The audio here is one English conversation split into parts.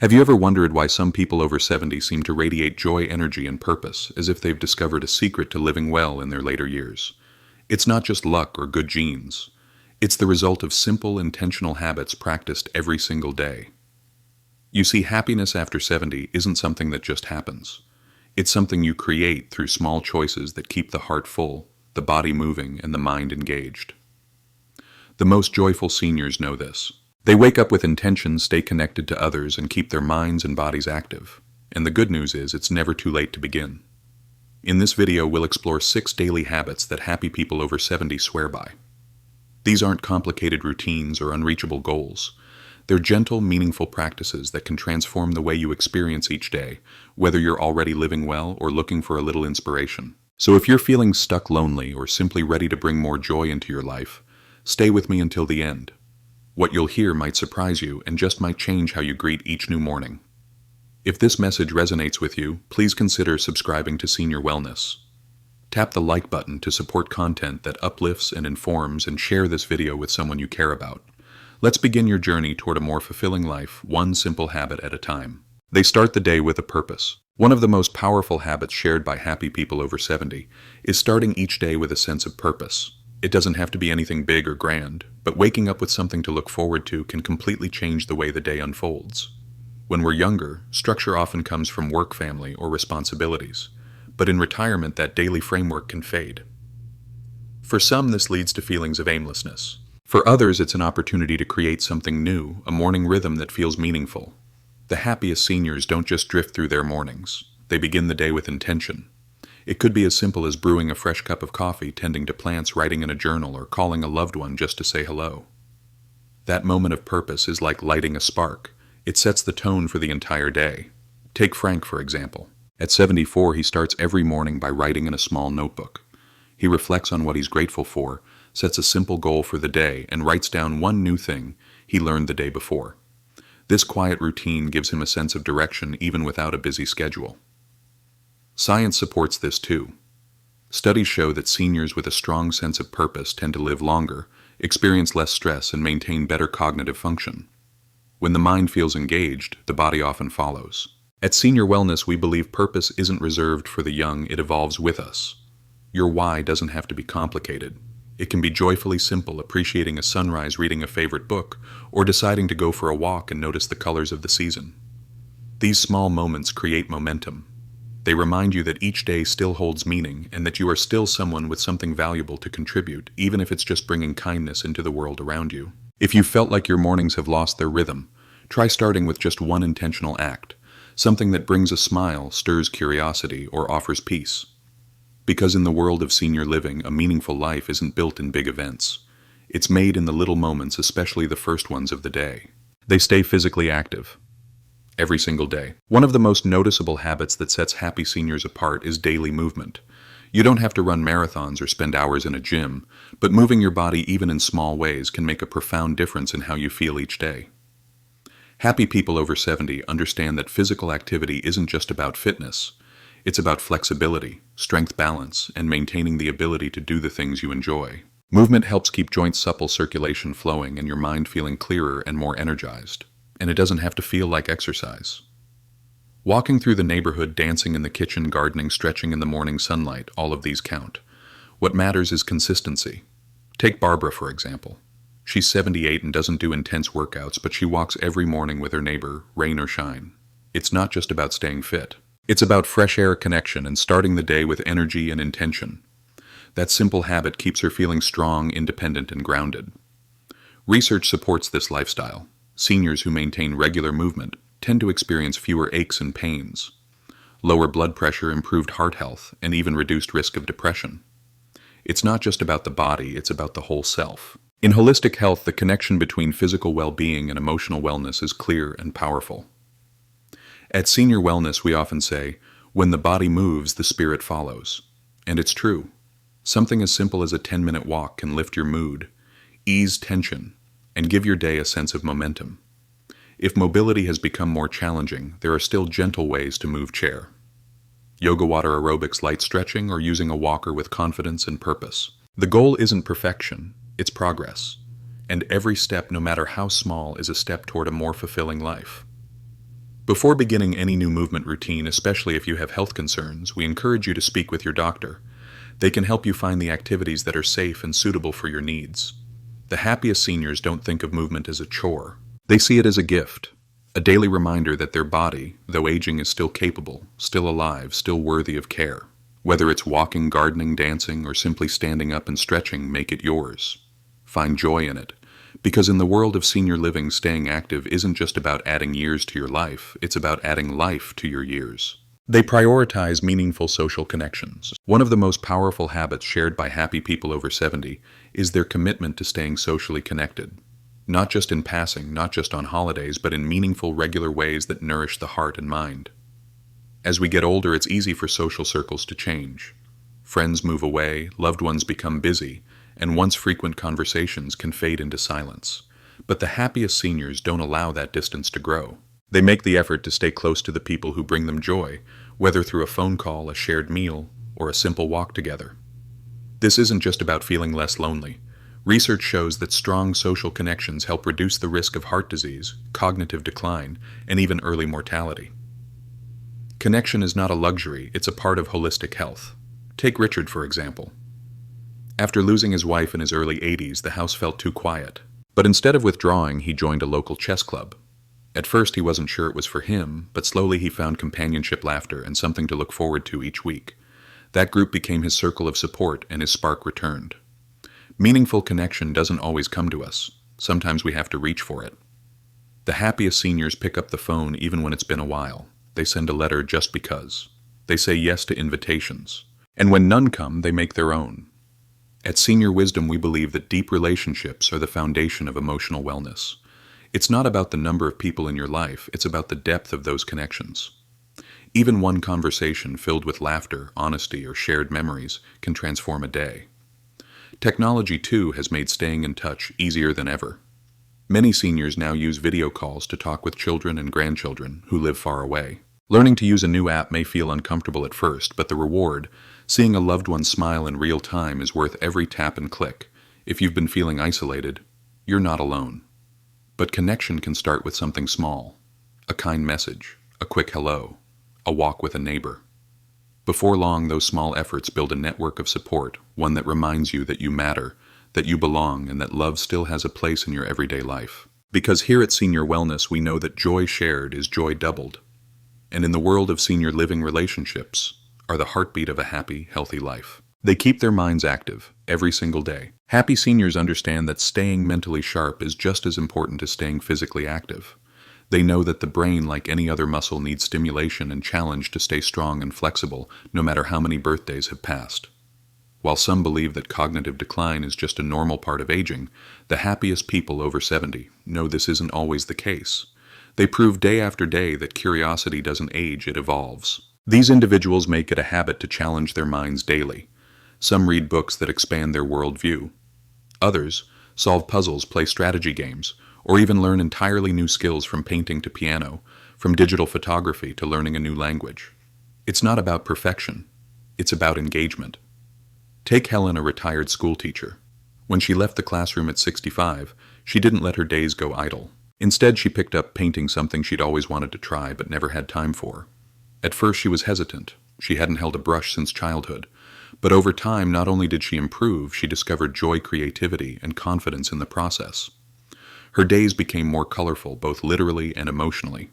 Have you ever wondered why some people over 70 seem to radiate joy, energy, and purpose, as if they've discovered a secret to living well in their later years? It's not just luck or good genes. It's the result of simple, intentional habits practiced every single day. You see, happiness after 70 isn't something that just happens. It's something you create through small choices that keep the heart full, the body moving, and the mind engaged. The most joyful seniors know this. They wake up with intention, stay connected to others, and keep their minds and bodies active. And the good news is, it's never too late to begin. In this video, we'll explore 6 daily habits that happy people over 70 swear by. These aren't complicated routines or unreachable goals. They're gentle, meaningful practices that can transform the way you experience each day, whether you're already living well or looking for a little inspiration. So if you're feeling stuck, lonely, or simply ready to bring more joy into your life, stay with me until the end. What you'll hear might surprise you and just might change how you greet each new morning. If this message resonates with you, please consider subscribing to Senior Wellness. Tap the like button to support content that uplifts and informs, and share this video with someone you care about. Let's begin your journey toward a more fulfilling life, one simple habit at a time. They start the day with a purpose. One of the most powerful habits shared by happy people over 70 is starting each day with a sense of purpose. It doesn't have to be anything big or grand, but waking up with something to look forward to can completely change the way the day unfolds. When we're younger, structure often comes from work, family, or responsibilities, but in retirement that daily framework can fade. For some, this leads to feelings of aimlessness. For others, it's an opportunity to create something new, a morning rhythm that feels meaningful. The happiest seniors don't just drift through their mornings. They begin the day with intention. It could be as simple as brewing a fresh cup of coffee, tending to plants, writing in a journal, or calling a loved one just to say hello. That moment of purpose is like lighting a spark. It sets the tone for the entire day. Take Frank, for example. At 74, he starts every morning by writing in a small notebook. He reflects on what he's grateful for, sets a simple goal for the day, and writes down one new thing he learned the day before. This quiet routine gives him a sense of direction even without a busy schedule. Science supports this too. Studies show that seniors with a strong sense of purpose tend to live longer, experience less stress, and maintain better cognitive function. When the mind feels engaged, the body often follows. At Senior Wellness, we believe purpose isn't reserved for the young, it evolves with us. Your why doesn't have to be complicated. It can be joyfully simple, appreciating a sunrise, reading a favorite book, or deciding to go for a walk and notice the colors of the season. These small moments create momentum. They remind you that each day still holds meaning and that you are still someone with something valuable to contribute, even if it's just bringing kindness into the world around you. If you felt like your mornings have lost their rhythm, try starting with just one intentional act, something that brings a smile, stirs curiosity, or offers peace. Because in the world of senior living, a meaningful life isn't built in big events. It's made in the little moments, especially the first ones of the day. They stay physically active every single day. One of the most noticeable habits that sets happy seniors apart is daily movement. You don't have to run marathons or spend hours in a gym, but moving your body even in small ways can make a profound difference in how you feel each day. Happy people over 70 understand that physical activity isn't just about fitness. It's about flexibility, strength, balance, and maintaining the ability to do the things you enjoy. Movement helps keep joints supple, circulation flowing, and your mind feeling clearer and more energized. And it doesn't have to feel like exercise. Walking through the neighborhood, dancing in the kitchen, gardening, stretching in the morning sunlight, all of these count. What matters is consistency. Take Barbara, for example. She's 78 and doesn't do intense workouts, but she walks every morning with her neighbor, rain or shine. It's not just about staying fit. It's about fresh air, connection, and starting the day with energy and intention. That simple habit keeps her feeling strong, independent, and grounded. Research supports this lifestyle. Seniors who maintain regular movement tend to experience fewer aches and pains, lower blood pressure, improved heart health, and even reduced risk of depression. It's not just about the body, it's about the whole self. In holistic health, the connection between physical well-being and emotional wellness is clear and powerful. At Senior Wellness, we often say, when the body moves, the spirit follows. And it's true. Something as simple as a 10-minute walk can lift your mood, ease tension, and give your day a sense of momentum. If mobility has become more challenging, there are still gentle ways to move. Chair, yoga, water aerobics, light stretching, or using a walker with confidence and purpose. The goal isn't perfection, it's progress. And every step, no matter how small, is a step toward a more fulfilling life. Before beginning any new movement routine, especially if you have health concerns, we encourage you to speak with your doctor. They can help you find the activities that are safe and suitable for your needs. The happiest seniors don't think of movement as a chore. They see it as a gift, a daily reminder that their body, though aging, is still capable, still alive, still worthy of care. Whether it's walking, gardening, dancing, or simply standing up and stretching, make it yours. Find joy in it. Because in the world of senior living, staying active isn't just about adding years to your life, it's about adding life to your years. They prioritize meaningful social connections. One of the most powerful habits shared by happy people over 70 is their commitment to staying socially connected. Not just in passing, not just on holidays, but in meaningful, regular ways that nourish the heart and mind. As we get older, it's easy for social circles to change. Friends move away, loved ones become busy, and once frequent conversations can fade into silence. But the happiest seniors don't allow that distance to grow. They make the effort to stay close to the people who bring them joy, whether through a phone call, a shared meal, or a simple walk together. This isn't just about feeling less lonely. Research shows that strong social connections help reduce the risk of heart disease, cognitive decline, and even early mortality. Connection is not a luxury, it's a part of holistic health. Take Richard, for example. After losing his wife in his early 80s, the house felt too quiet. But instead of withdrawing, he joined a local chess club. At first, he wasn't sure it was for him, but slowly he found companionship, laughter, and something to look forward to each week. That group became his circle of support, and his spark returned. Meaningful connection doesn't always come to us. Sometimes we have to reach for it. The happiest seniors pick up the phone even when it's been a while. They send a letter just because. They say yes to invitations. And when none come, they make their own. At Senior Wisdom, we believe that deep relationships are the foundation of emotional wellness. It's not about the number of people in your life, it's about the depth of those connections. Even one conversation filled with laughter, honesty, or shared memories can transform a day. Technology, too, has made staying in touch easier than ever. Many seniors now use video calls to talk with children and grandchildren who live far away. Learning to use a new app may feel uncomfortable at first, but the reward, seeing a loved one smile in real time, is worth every tap and click. If you've been feeling isolated, you're not alone. But connection can start with something small. A kind message, a quick hello, a walk with a neighbor. Before long, those small efforts build a network of support, one that reminds you that you matter, that you belong, and that love still has a place in your everyday life. Because here at Senior Wellness, we know that joy shared is joy doubled. And in the world of senior living, relationships are the heartbeat of a happy, healthy life. They keep their minds active every single day. Happy seniors understand that staying mentally sharp is just as important as staying physically active. They know that the brain, like any other muscle, needs stimulation and challenge to stay strong and flexible, no matter how many birthdays have passed. While some believe that cognitive decline is just a normal part of aging, the happiest people over 70 know this isn't always the case. They prove day after day that curiosity doesn't age, it evolves. These individuals make it a habit to challenge their minds daily. Some read books that expand their worldview. Others solve puzzles, play strategy games, or even learn entirely new skills, from painting to piano, from digital photography to learning a new language. It's not about perfection. It's about engagement. Take Helen, a retired school teacher. When she left the classroom at 65, she didn't let her days go idle. Instead, she picked up painting, something she'd always wanted to try but never had time for. At first, she was hesitant. She hadn't held a brush since childhood. But over time, not only did she improve, she discovered joy, creativity, and confidence in the process. Her days became more colorful, both literally and emotionally.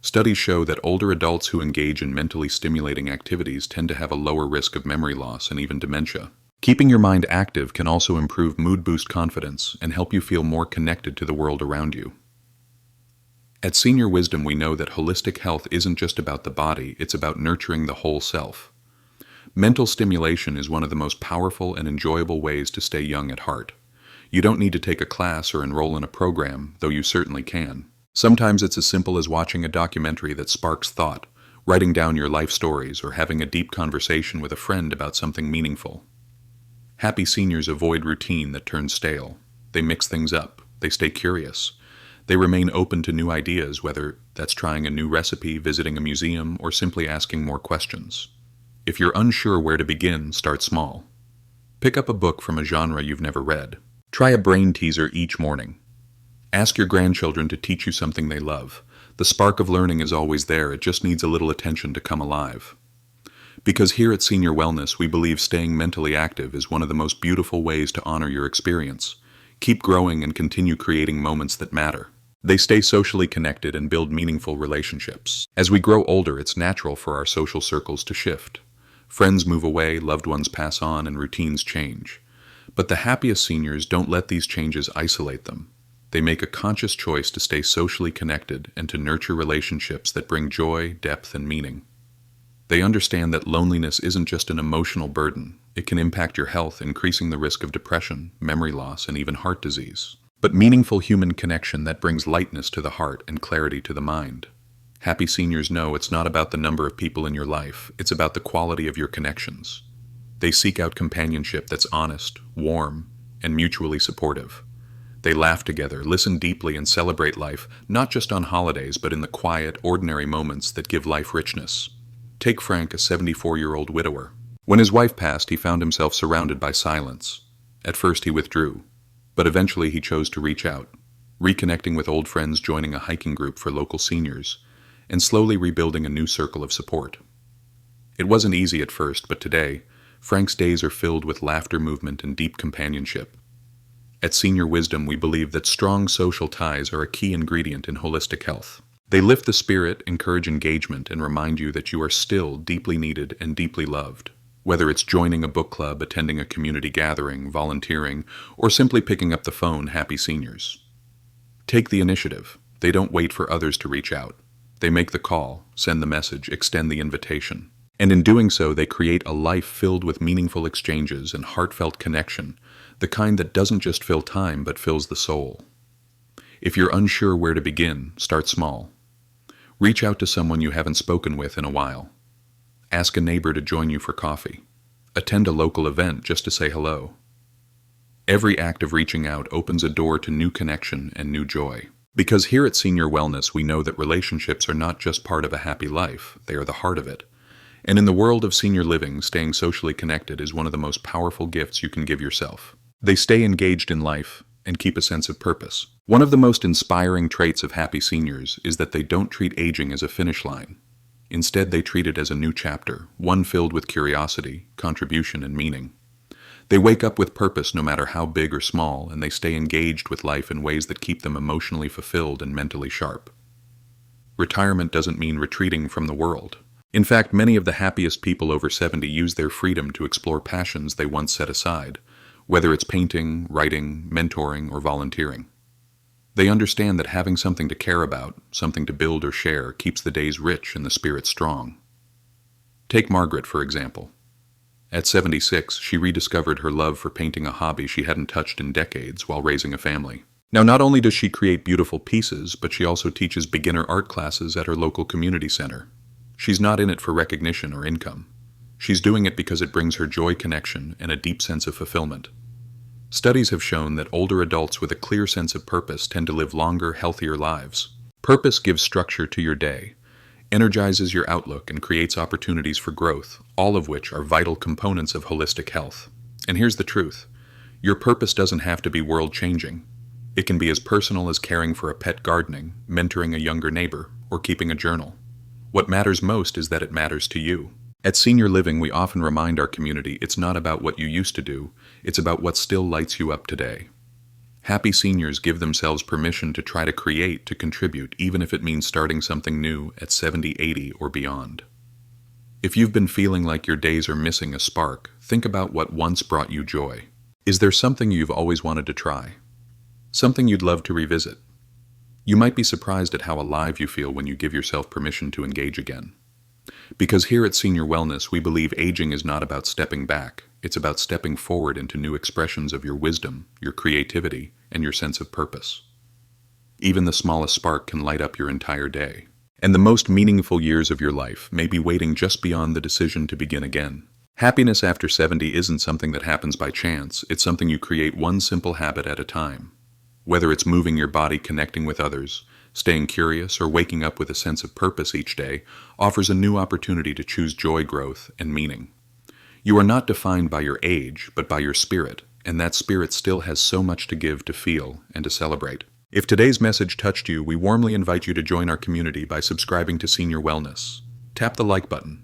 Studies show that older adults who engage in mentally stimulating activities tend to have a lower risk of memory loss and even dementia. Keeping your mind active can also improve mood, boost confidence, and help you feel more connected to the world around you. At Senior Wisdom, we know that holistic health isn't just about the body, it's about nurturing the whole self. Mental stimulation is one of the most powerful and enjoyable ways to stay young at heart. You don't need to take a class or enroll in a program, though you certainly can. Sometimes it's as simple as watching a documentary that sparks thought, writing down your life stories, or having a deep conversation with a friend about something meaningful. Happy seniors avoid routine that turns stale. They mix things up. They stay curious. They remain open to new ideas, whether that's trying a new recipe, visiting a museum, or simply asking more questions. If you're unsure where to begin, start small. Pick up a book from a genre you've never read. Try a brain teaser each morning. Ask your grandchildren to teach you something they love. The spark of learning is always there, it just needs a little attention to come alive. Because here at Senior Wellness, we believe staying mentally active is one of the most beautiful ways to honor your experience. Keep growing and continue creating moments that matter. They stay socially connected and build meaningful relationships. As we grow older, it's natural for our social circles to shift. Friends move away, loved ones pass on, and routines change. But the happiest seniors don't let these changes isolate them. They make a conscious choice to stay socially connected and to nurture relationships that bring joy, depth, and meaning. They understand that loneliness isn't just an emotional burden. It can impact your health, increasing the risk of depression, memory loss, and even heart disease. But meaningful human connection that brings lightness to the heart and clarity to the mind. Happy seniors know it's not about the number of people in your life, it's about the quality of your connections. They seek out companionship that's honest, warm, and mutually supportive. They laugh together, listen deeply, and celebrate life, not just on holidays, but in the quiet, ordinary moments that give life richness. Take Frank, a 74-year-old widower. When his wife passed, he found himself surrounded by silence. At first he withdrew, but eventually he chose to reach out, reconnecting with old friends, joining a hiking group for local seniors, and slowly rebuilding a new circle of support. It wasn't easy at first, but today, Frank's days are filled with laughter, movement, and deep companionship. At Senior Wisdom, we believe that strong social ties are a key ingredient in holistic health. They lift the spirit, encourage engagement, and remind you that you are still deeply needed and deeply loved. Whether it's joining a book club, attending a community gathering, volunteering, or simply picking up the phone, happy seniors. Take the initiative. They don't wait for others to reach out. They make the call, send the message, extend the invitation. And in doing so, they create a life filled with meaningful exchanges and heartfelt connection, the kind that doesn't just fill time but fills the soul. If you're unsure where to begin, start small. Reach out to someone you haven't spoken with in a while. Ask a neighbor to join you for coffee. Attend a local event just to say hello. Every act of reaching out opens a door to new connection and new joy. Because here at Senior Wellness, we know that relationships are not just part of a happy life, they are the heart of it. And in the world of senior living, staying socially connected is one of the most powerful gifts you can give yourself. They stay engaged in life and keep a sense of purpose. One of the most inspiring traits of happy seniors is that they don't treat aging as a finish line. Instead, they treat it as a new chapter, one filled with curiosity, contribution, and meaning. They wake up with purpose no matter how big or small, and they stay engaged with life in ways that keep them emotionally fulfilled and mentally sharp. Retirement doesn't mean retreating from the world. In fact, many of the happiest people over 70 use their freedom to explore passions they once set aside, whether it's painting, writing, mentoring, or volunteering. They understand that having something to care about, something to build or share, keeps the days rich and the spirit strong. Take Margaret, for example. At 76, she rediscovered her love for painting, a hobby she hadn't touched in decades, while raising a family. Now, not only does she create beautiful pieces, but she also teaches beginner art classes at her local community center. She's not in it for recognition or income. She's doing it because it brings her joy, connection, and a deep sense of fulfillment. Studies have shown that older adults with a clear sense of purpose tend to live longer, healthier lives. Purpose gives structure to your day, energizes your outlook, and creates opportunities for growth, all of which are vital components of holistic health. And here's the truth. Your purpose doesn't have to be world-changing. It can be as personal as caring for a pet, gardening, mentoring a younger neighbor, or keeping a journal. What matters most is that it matters to you. At Senior Living, we often remind our community it's not about what you used to do, it's about what still lights you up today. Happy seniors give themselves permission to try to create, to contribute, even if it means starting something new at 70, 80, or beyond. If you've been feeling like your days are missing a spark, think about what once brought you joy. Is there something you've always wanted to try? Something you'd love to revisit? You might be surprised at how alive you feel when you give yourself permission to engage again. Because here at Senior Wellness, we believe aging is not about stepping back, it's about stepping forward into new expressions of your wisdom, your creativity, and your sense of purpose. Even the smallest spark can light up your entire day. And the most meaningful years of your life may be waiting just beyond the decision to begin again. Happiness after 70 isn't something that happens by chance, it's something you create one simple habit at a time. Whether it's moving your body, connecting with others, staying curious, or waking up with a sense of purpose each day, offers a new opportunity to choose joy, growth, and meaning. You are not defined by your age, but by your spirit, and that spirit still has so much to give, to feel, and to celebrate. If today's message touched you, we warmly invite you to join our community by subscribing to Senior Wellness. Tap the like button.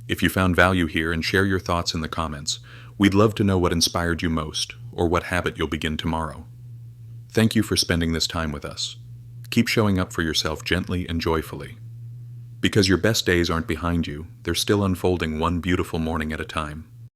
If you found value here, and share your thoughts in the comments. We'd love to know what inspired you most, or what habit you'll begin tomorrow. Thank you for spending this time with us. Keep showing up for yourself gently and joyfully. Because your best days aren't behind you, they're still unfolding one beautiful morning at a time.